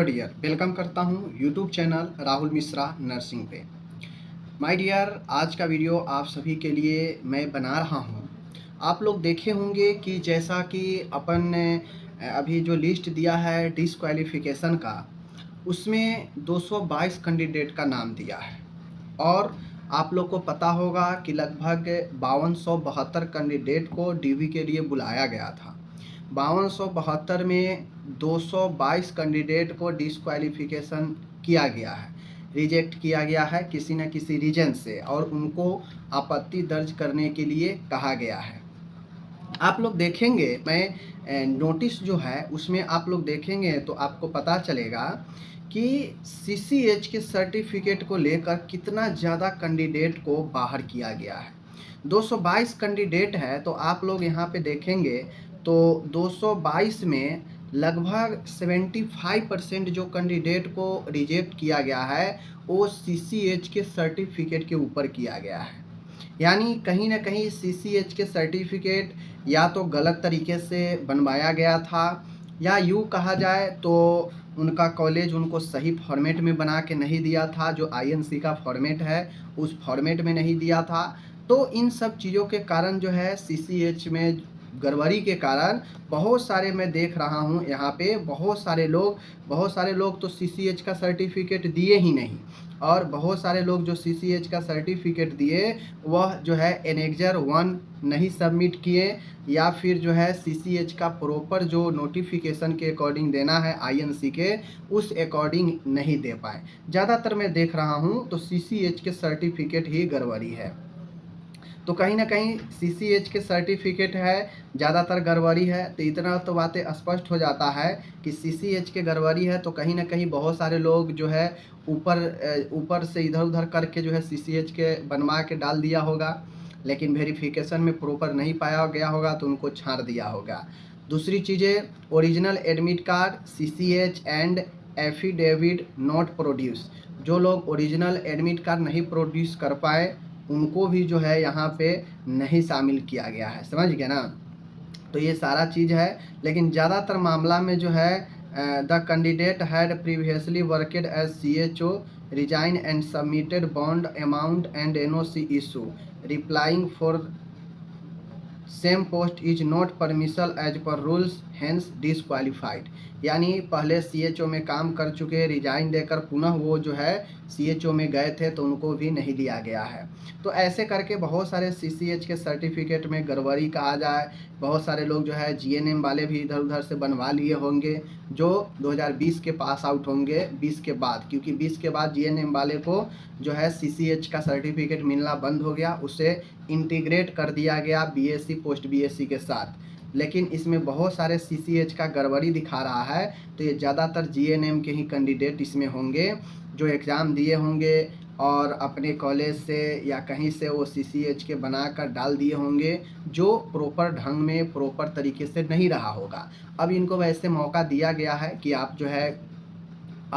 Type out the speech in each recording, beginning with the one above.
Hello dear, welcome करता हूँ YouTube channel Rahul Mishra nursing पे। माय डियर, आज का वीडियो आप सभी के लिए मैं बना रहा हूँ। आप लोग देखे होंगे कि जैसा कि अपन ने अभी जो लिस्ट दिया है डिसक्वालिफिकेशन का, उसमें 222 कैंडिडेट का नाम दिया है। और आप लोग को पता होगा कि लगभग 5272 कैंडिडेट को डीवी के लिए बुलाया गया था। 5272 में 222 कैंडिडेट को डिसक्वालिफिकेशन किया गया है, रिजेक्ट किया गया है किसी न किसी रीजन से, और उनको आपत्ति दर्ज करने के लिए कहा गया है। आप लोग देखेंगे, मैं नोटिस जो है उसमें आप लोग देखेंगे तो आपको पता चलेगा कि सीसीएच के सर्टिफिकेट को लेकर कितना ज़्यादा कैंडिडेट को बाहर किया गया है। 222 कैंडिडेट है, तो आप लोग यहाँ पे देखेंगे तो 222 में लगभग 75% जो कैंडिडेट को रिजेक्ट किया गया है वो सीसीएच के सर्टिफिकेट के ऊपर किया गया है। यानी कहीं ना कहीं सीसीएच के सर्टिफिकेट या तो गलत तरीके से बनवाया गया था, या यूँ कहा जाए तो उनका कॉलेज उनको सही फॉर्मेट में बना के नहीं दिया था, जो आईएनसी का फॉर्मेट है उस फॉर्मेट में नहीं दिया था। तो इन सब चीज़ों के कारण जो है सीसीएच में गड़बड़ी के कारण बहुत सारे मैं देख रहा हूँ यहाँ पे बहुत सारे लोग तो सीसीएच का सर्टिफिकेट दिए ही नहीं, और बहुत सारे लोग जो सीसीएच का सर्टिफिकेट दिए वह जो है एनेक्जर 1 नहीं सबमिट किए, या फिर जो है सीसीएच का प्रॉपर जो नोटिफिकेशन के अकॉर्डिंग देना है आईएनसी के उस अकॉर्डिंग नहीं दे पाए। ज़्यादातर मैं देख रहा हूँ तो सीसीएच के सर्टिफिकेट ही गड़बड़ी है। तो कहीं ना कहीं सीसीएच के सर्टिफिकेट है ज़्यादातर गड़बड़ी है। तो इतना तो बातें स्पष्ट हो जाता है कि सीसीएच के गड़बड़ी है, तो कहीं ना कहीं बहुत सारे लोग जो है ऊपर से इधर उधर करके जो है सीसीएच के बनवा के डाल दिया होगा, लेकिन वेरिफिकेशन में प्रॉपर नहीं पाया गया होगा तो उनको छाड़ दिया होगा। दूसरी चीज़ें, original admit card CCH and affidavit not produce, जो लोग ओरिजिनल एडमिट कार्ड नहीं प्रोड्यूस कर पाए उनको भी जो है यहाँ पे नहीं शामिल किया गया है। समझ गए ना? तो ये सारा चीज़ है, लेकिन ज़्यादातर मामला में जो है the candidate had previously worked as CHO, resign and submitted bond amount and NOC issue, reapplying for same post is not permissible as per rules, hence disqualified. यानी पहले सीएचओ में काम कर चुके, रिजाइन देकर पुनः वो जो है सीएचओ में गए थे तो उनको भी नहीं लिया गया है। तो ऐसे करके बहुत सारे सीसीएच के सर्टिफिकेट में गड़बड़ी कहा जाए। बहुत सारे लोग जो है जीएनएम वाले भी इधर उधर से बनवा लिए होंगे, जो 2020 के पास आउट होंगे 20 के बाद, क्योंकि 20 के बाद जीएनएम वाले को जो है सीसीएच का सर्टिफिकेट मिलना बंद हो गया, उसे इंटीग्रेट कर दिया गया बीएससी पोस्ट बीएससी के साथ। लेकिन इसमें बहुत सारे सीसीएच का गड़बड़ी दिखा रहा है, तो ये ज़्यादातर जीएनएम के ही कैंडिडेट इसमें होंगे जो एग्ज़ाम दिए होंगे और अपने कॉलेज से या कहीं से वो सीसीएच के बनाकर डाल दिए होंगे, जो प्रॉपर ढंग में प्रॉपर तरीके से नहीं रहा होगा। अब इनको वैसे मौका दिया गया है कि आप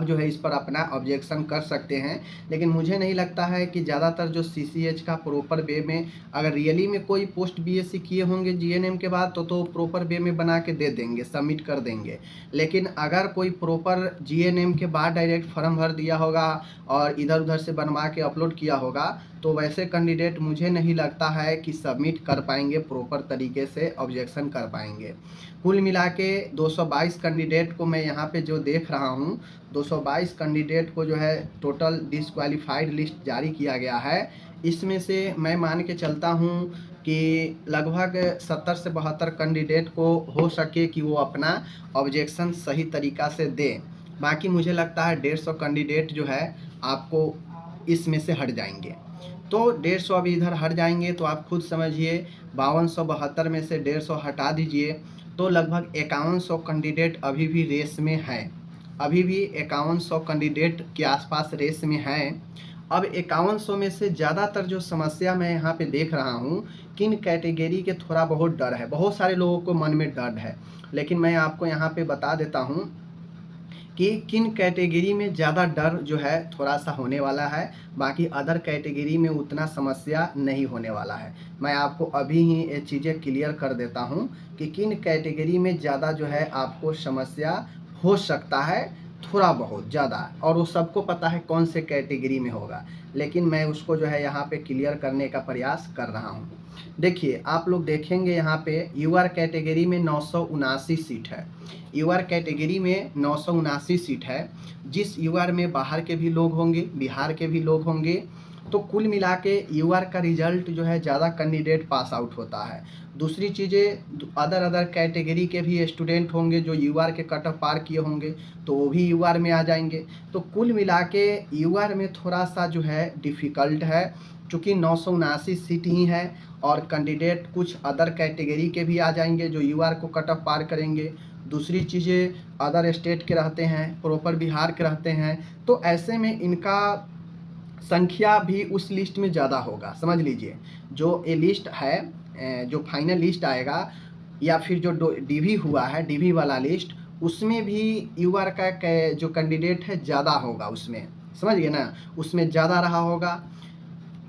जो है इस पर अपना ऑब्जेक्शन कर सकते हैं, लेकिन मुझे नहीं लगता है कि ज़्यादातर जो सीसीएच का प्रॉपर वे में, अगर रियली में कोई पोस्ट बीएससी किए होंगे जीएनएम के बाद तो प्रॉपर वे में बना के दे देंगे, सबमिट कर देंगे। लेकिन अगर कोई प्रॉपर जीएनएम के बाद डायरेक्ट फॉर्म भर दिया होगा और इधर उधर से बनवा के अपलोड किया होगा, तो वैसे कैंडिडेट मुझे नहीं लगता है कि सबमिट कर पाएंगे, प्रॉपर तरीके से ऑब्जेक्शन कर पाएंगे। कुल मिला के 222 कैंडिडेट को मैं यहाँ पे जो देख रहा हूँ, 222 कैंडिडेट को जो है टोटल डिसक्वालीफाइड लिस्ट जारी किया गया है। इसमें से मैं मान के चलता हूँ कि लगभग 70 से 72 कैंडिडेट को हो सके कि वो अपना ऑब्जेक्शन सही तरीक़ा से दें। बाकी मुझे लगता है 150 कैंडिडेट जो है आपको इसमें से हट जाएंगे। तो 150 अभी इधर हट जाएंगे, तो आप खुद समझिए 5272 में से 150 हटा दीजिए तो लगभग 5100 कैंडिडेट अभी भी रेस में है। अभी भी 5100 कैंडिडेट के आसपास रेस में हैं। अब 5100 में से ज़्यादातर जो समस्या मैं यहाँ पे देख रहा हूँ, किन कैटेगरी के थोड़ा बहुत डर है, बहुत सारे लोगों को मन में डर है, लेकिन मैं आपको यहाँ पे बता देता हूँ कि किन कैटेगरी में ज़्यादा डर जो है थोड़ा सा होने वाला है। बाकी अदर कैटेगरी में उतना समस्या नहीं होने वाला है। मैं आपको अभी ही ये चीज़ें क्लियर कर देता हूँ कि किन कैटेगरी में ज़्यादा जो है आपको समस्या हो सकता है, थोड़ा बहुत ज़्यादा, और वो सबको पता है कौन से कैटेगरी में होगा, लेकिन मैं उसको जो है यहाँ पे क्लियर करने का प्रयास कर रहा हूँ। देखिए, आप लोग देखेंगे यहाँ पे यूआर कैटेगरी में 979 सीट है। यूआर कैटेगरी में 979 सीट है। जिस यूआर में बाहर के भी लोग होंगे, बिहार के भी लोग होंगे, तो कुल मिला के यूआर का रिजल्ट जो है ज़्यादा कैंडिडेट पास आउट होता है। दूसरी चीज़ें, अदर कैटेगरी के भी स्टूडेंट होंगे जो यूआर के कट ऑफ पार किए होंगे, तो वो भी यूआर में आ जाएंगे। तो कुल मिला के यूआर में थोड़ा सा जो है डिफ़िकल्ट है, चूँकि 979 सीट ही है, और कैंडिडेट कुछ अदर कैटेगरी के भी आ जाएंगे जो यूआर को कट ऑफ पार करेंगे। दूसरी चीज़ें, अदर स्टेट के रहते हैं, प्रॉपर बिहार के रहते हैं, तो ऐसे में इनका संख्या भी उस लिस्ट में ज़्यादा होगा। समझ लीजिए, जो ये लिस्ट है, जो फाइनल लिस्ट आएगा, या फिर जो डीवी हुआ है, डीवी वाला लिस्ट, उसमें भी यूआर का जो कैंडिडेट है ज़्यादा होगा उसमें। समझ गए ना, उसमें ज़्यादा रहा होगा।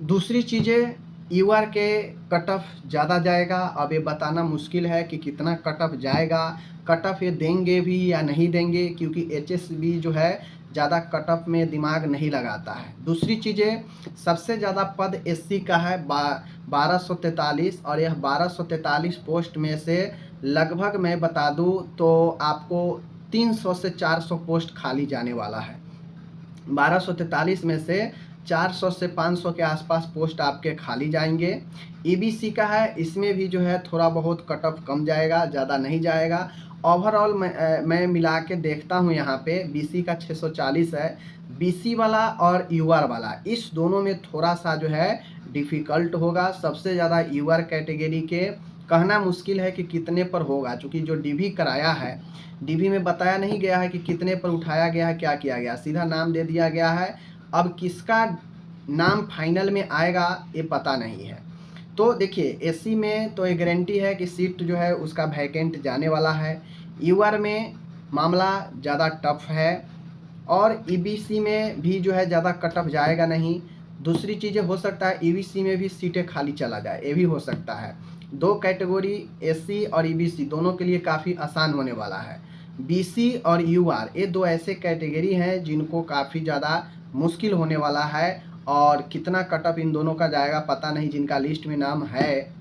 दूसरी चीज़ें, यूआर के कट ऑफ ज़्यादा जाएगा। अब ये बताना मुश्किल है कि कितना कट ऑफ जाएगा, कट ऑफ ये देंगे भी या नहीं देंगे, क्योंकि एचएसबी जो है ज़्यादा कट ऑफ में दिमाग नहीं लगाता है। दूसरी चीज़ें, सबसे ज़्यादा पद एससी का है 1243, और यह 1243 पोस्ट में से लगभग मैं बता दूं तो आपको 300 से 400 पोस्ट खाली जाने वाला है। 1243 में से 400 से 500 के आसपास पोस्ट आपके खाली जाएंगे। ईबीसी का है, इसमें भी जो है थोड़ा बहुत कट ऑफ कम जाएगा, ज़्यादा नहीं जाएगा। ओवरऑल मैं मिला के देखता हूँ, यहाँ पे बीसी का 640 है। बीसी वाला और यूआर वाला, इस दोनों में थोड़ा सा जो है डिफ़िकल्ट होगा। सबसे ज़्यादा यूआर कैटेगरी के, कहना मुश्किल है कि कितने पर होगा, चूँकि जो डीवी कराया है, डीवी में बताया नहीं गया है कि कितने पर उठाया गया है, क्या किया गया, सीधा नाम दे दिया गया है। अब किसका नाम फाइनल में आएगा ये पता नहीं है। तो देखिए, एससी में तो ये गारंटी है कि सीट जो है उसका वैकेंट जाने वाला है। यूआर में मामला ज़्यादा टफ है, और ईबीसी में भी जो है ज़्यादा कट ऑफ जाएगा नहीं। दूसरी चीज़ें, हो सकता है ईबीसी में भी सीटें खाली चला जाए, ये भी हो सकता है। दो कैटेगरी, एससी और ईबीसी, दोनों के लिए काफ़ी आसान होने वाला है। बीसी और यूआर, ये दो ऐसे कैटेगरी हैं जिनको काफ़ी ज़्यादा मुश्किल होने वाला है, और कितना कट ऑफ इन दोनों का जाएगा पता नहीं। जिनका लिस्ट में नाम है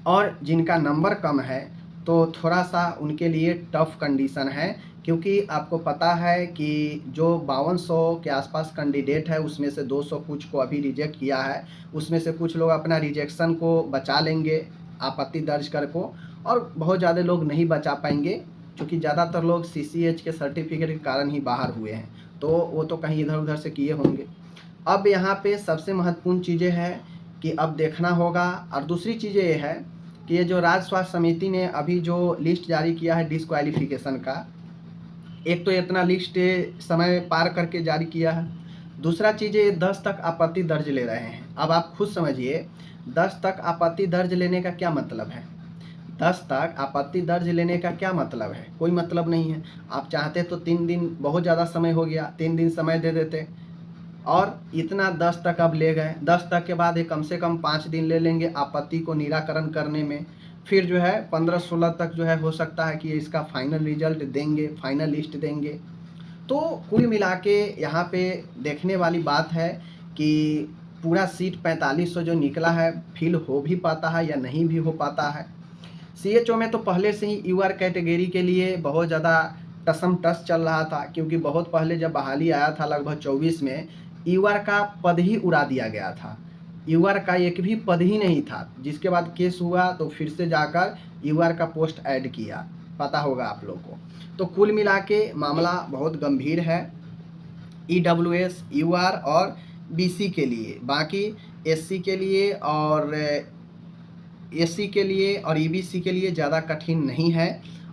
और जिनका नंबर कम है, तो थोड़ा सा उनके लिए टफ कंडीशन है, क्योंकि आपको पता है कि जो 5200 के आसपास कैंडिडेट है, उसमें से 200 कुछ को अभी रिजेक्ट किया है। उसमें से कुछ लोग अपना रिजेक्शन को बचा लेंगे आपत्ति दर्ज कर को, और बहुत ज़्यादा लोग नहीं बचा पाएंगे, क्योंकि ज़्यादातर लोग सीसीएच के सर्टिफिकेट के कारण ही बाहर हुए हैं, तो वो तो कहीं इधर उधर से किए होंगे। अब यहाँ पे सबसे महत्वपूर्ण चीज़ें हैं कि अब देखना होगा। और दूसरी चीज़ें ये है कि ये जो राज्य स्वास्थ्य समिति ने अभी जो लिस्ट जारी किया है डिस्क्वालिफिकेशन का, एक तो इतना लिस्ट समय पार करके जारी किया है। दूसरा चीज़ें, 10 तक आपत्ति दर्ज ले रहे हैं। अब आप खुद समझिए, 10 तक आपत्ति दर्ज लेने का क्या मतलब है। 10 तक आपत्ति दर्ज लेने का क्या मतलब है, कोई मतलब नहीं है। आप चाहते तो 3 दिन, बहुत ज़्यादा समय हो गया, 3 दिन समय दे देते, और इतना 10 तक अब ले गए। 10 तक के बाद ये कम से कम 5 दिन ले लेंगे आपत्ति को निराकरण करने में। फिर जो है 15-16 तक जो है हो सकता है कि इसका फाइनल रिजल्ट देंगे, फाइनल लिस्ट देंगे। तो कुल मिला के यहाँ पे देखने वाली बात है कि पूरा सीट 4500 जो निकला है, फिल हो भी पाता है या नहीं भी हो पाता है। सीएचओ में तो पहले से ही यूआर कैटेगरी के लिए बहुत ज़्यादा टसम टस चल रहा था, क्योंकि बहुत पहले जब बहाली आया था लगभग 24 में, यूआर का पद ही उड़ा दिया गया था। यूआर का एक भी पद ही नहीं था, जिसके बाद केस हुआ तो फिर से जाकर यूआर का पोस्ट ऐड किया, पता होगा आप लोग को। तो कुल मिला के मामला बहुत गंभीर है ईडब्ल्यूएस, यूआर और बीसी के लिए। बाकी एससी के लिए और एससी के लिए और ईबीसी के लिए ज़्यादा कठिन नहीं है,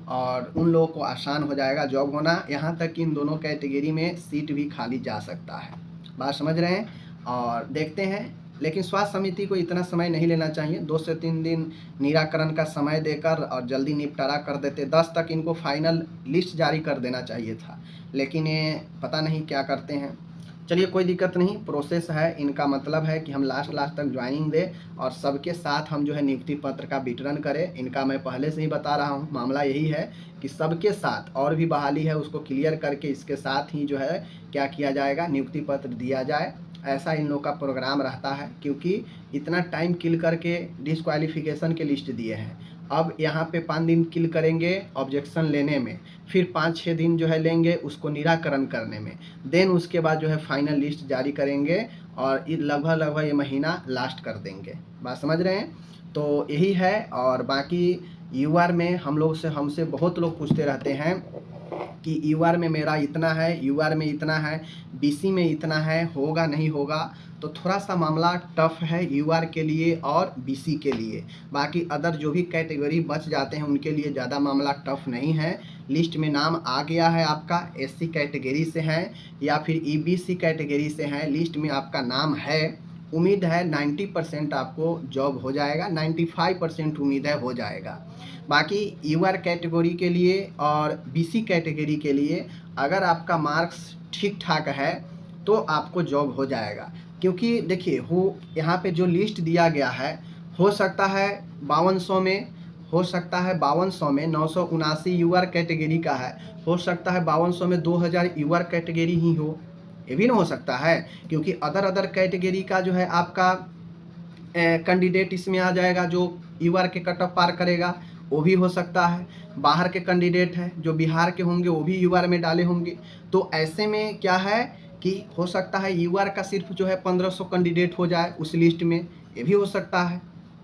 और उन लोगों को आसान हो जाएगा जॉब होना। यहाँ तक कि इन दोनों कैटेगरी में सीट भी खाली जा सकता है। बात समझ रहे हैं, और देखते हैं। लेकिन स्वास्थ्य समिति को इतना समय नहीं लेना चाहिए, 2 से 3 दिन निराकरण का समय देकर और जल्दी निपटारा कर देते। 10 तक इनको फाइनल लिस्ट जारी कर देना चाहिए था, लेकिन ये पता नहीं क्या करते हैं। चलिए कोई दिक्कत नहीं, प्रोसेस है, इनका मतलब है कि हम लास्ट तक ज्वाइनिंग दें और सबके साथ हम जो है नियुक्ति पत्र का वितरण करें। इनका मैं पहले से ही बता रहा हूँ, मामला यही है कि सबके साथ और भी बहाली है उसको क्लियर करके इसके साथ ही जो है क्या किया जाएगा, नियुक्ति पत्र दिया जाए। ऐसा इन लोग का प्रोग्राम रहता है, क्योंकि इतना टाइम किल करके डिसक्वालिफिकेशन के लिस्ट दिए हैं। अब यहाँ पे 5 दिन किल करेंगे ऑब्जेक्शन लेने में, फिर 5-6 दिन जो है लेंगे उसको निराकरण करने में, देन उसके बाद जो है फाइनल लिस्ट जारी करेंगे और लगभग ये महीना लास्ट कर देंगे। बात समझ रहे हैं? तो यही है। और बाकी यूआर में हमसे बहुत लोग पूछते रहते हैं कि यूआर में मेरा इतना है, यूआर में इतना है, बीसी में इतना है, होगा नहीं होगा। तो थोड़ा सा मामला टफ है यूआर के लिए और बीसी के लिए। बाकी अदर जो भी कैटेगरी बच जाते हैं उनके लिए ज़्यादा मामला टफ नहीं है। लिस्ट में नाम आ गया है आपका, एससी कैटेगरी से है या फिर ईबीसी कैटेगरी से है, लिस्ट में आपका नाम है, उम्मीद है 90% आपको जॉब हो जाएगा, 95% उम्मीद है हो जाएगा। बाकी यूआर कैटेगरी के लिए और बीसी कैटेगरी के लिए अगर आपका मार्क्स ठीक ठाक है तो आपको जॉब हो जाएगा। क्योंकि देखिए यहाँ पे जो लिस्ट दिया गया है, हो सकता है 5200 में, हो सकता है 5200 में 979 यूआर कैटेगरी का है, हो सकता है 5200 में 2000 यूआर कैटेगरी ही हो, ये भी ना हो सकता है। क्योंकि अदर कैटेगरी का जो है आपका कैंडिडेट इसमें आ जाएगा जो यूआर के कट ऑफ पार करेगा, वो भी हो सकता है। बाहर के कैंडिडेट हैं जो बिहार के होंगे वो भी यूआर में डाले होंगे। तो ऐसे में क्या है कि हो सकता है यूआर का सिर्फ जो है 1500 कैंडिडेट हो जाए उस लिस्ट में, ये भी हो सकता है।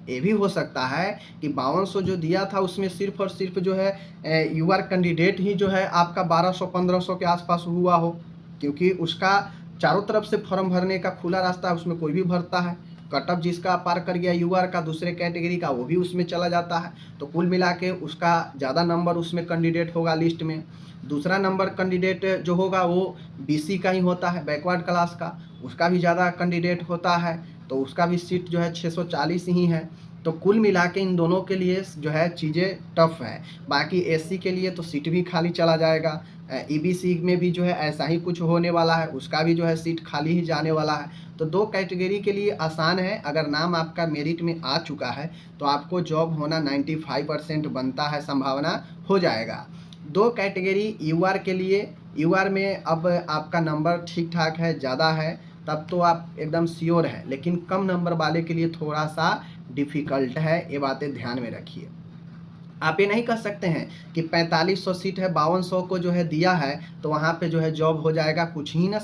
ये भी हो सकता है कि 5200 जो दिया था उसमें सिर्फ और सिर्फ जो है यूआर कैंडिडेट ही जो है आपका 1200-1500 के आसपास हुआ हो, क्योंकि उसका चारों तरफ से फॉर्म भरने का खुला रास्ता है, उसमें कोई भी भरता है। कट ऑफ जिसका पार कर गया यूआर का दूसरे कैटेगरी का वो भी उसमें चला जाता है। तो कुल मिला के उसका ज़्यादा नंबर उसमें कैंडिडेट होगा लिस्ट में। दूसरा नंबर कैंडिडेट जो होगा वो बीसी का ही होता है, बैकवर्ड क्लास का, उसका भी ज़्यादा कैंडिडेट होता है, तो उसका भी सीट जो है 640 ही है। तो कुल मिला के इन दोनों के लिए जो है चीज़ें टफ है। बाकी एससी के लिए तो सीट भी खाली चला जाएगा, ईबीसी में भी जो है ऐसा ही कुछ होने वाला है, उसका भी जो है सीट खाली ही जाने वाला है। तो 2 कैटेगरी के लिए आसान है, अगर नाम आपका मेरिट में आ चुका है तो आपको जॉब होना 95% बनता है, संभावना हो जाएगा। 2 कैटेगरी यूआर के लिए, यूआर में अब आपका नंबर ठीक ठाक है, ज़्यादा है, तब तो आप एकदम श्योर है, लेकिन कम नंबर वाले के लिए थोड़ा सा डिफ़िकल्ट है, ये बातें ध्यान में रखिए। आप ये नहीं कह सकते हैं कि 4500 सीट है, 5200 को जो है दिया है तो वहाँ पे जो है जॉब हो जाएगा, कुछ ही ना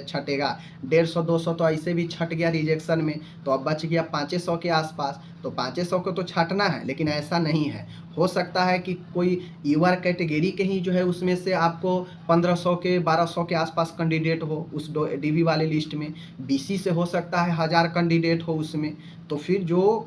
छटेगा। 150-200 तो ऐसे भी छट गया रिजेक्शन में, तो अब बच गया 500 के आसपास। तो 500 को तो छाटना है, लेकिन ऐसा नहीं है। हो सकता है कि कोई यूआर कैटेगरी के ही जो है उसमें से आपको 1500 के 1200 के आसपास कैंडिडेट हो उस डीवी वाले लिस्ट में, बीसी से हो सकता है 1000 कैंडिडेट हो उसमें। तो फिर जो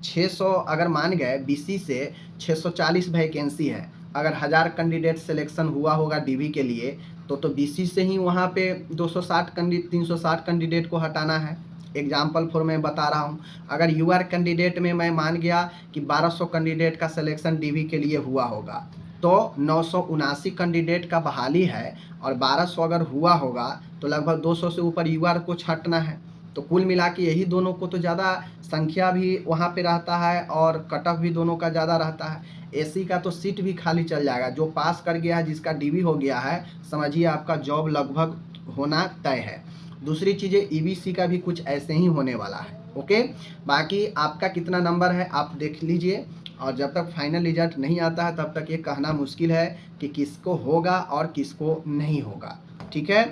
600 अगर मान गए, बीसी से 640 वैकेंसी है, अगर 1000 कैंडिडेट सिलेक्शन हुआ होगा डीवी के लिए तो बीसी से ही वहाँ पे 360 कैंडिडेट को हटाना है। एग्जाम्पल फॉर मैं बता रहा हूँ, अगर यूआर कैंडिडेट में मैं मान गया कि 1200 कैंडिडेट का सिलेक्शन डीवी के लिए हुआ होगा, तो 979 कैंडिडेट का बहाली है और 1200 अगर हुआ होगा तो लगभग 200 से ऊपर यूआर को छाटना है। तो कुल मिला के यही दोनों को तो ज़्यादा संख्या भी वहाँ पे रहता है और कट ऑफ भी दोनों का ज़्यादा रहता है। एससी का तो सीट भी खाली चल जाएगा, जो पास कर गया है, जिसका डीवी हो गया है, समझिए आपका जॉब लगभग होना तय है। दूसरी चीज़ें ईबीसी का भी कुछ ऐसे ही होने वाला है। ओके, बाकी आपका कितना नंबर है आप देख लीजिए, और जब तक फाइनल रिजल्ट नहीं आता है तब तक ये कहना मुश्किल है कि किसको होगा और किसको नहीं होगा। ठीक है,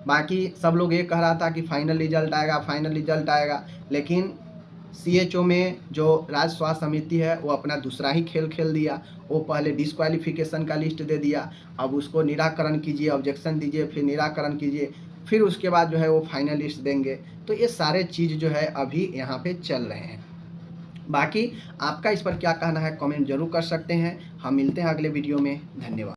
बाकी सब लोग ये कह रहा था कि फाइनल रिजल्ट आएगा, फाइनल रिजल्ट आएगा, लेकिन सीएचओ में जो राज्य स्वास्थ्य समिति है वो अपना दूसरा ही खेल खेल दिया। वो पहले डिस्क्वालिफिकेशन का लिस्ट दे दिया, अब उसको निराकरण कीजिए, ऑब्जेक्शन दीजिए, फिर निराकरण कीजिए, फिर उसके बाद जो है वो फाइनल लिस्ट देंगे। तो ये सारे चीज़ जो है अभी यहाँ पे चल रहे हैं। बाकी आपका इस पर क्या कहना है कमेंट जरूर कर सकते हैं। हम मिलते हैं अगले वीडियो में, धन्यवाद।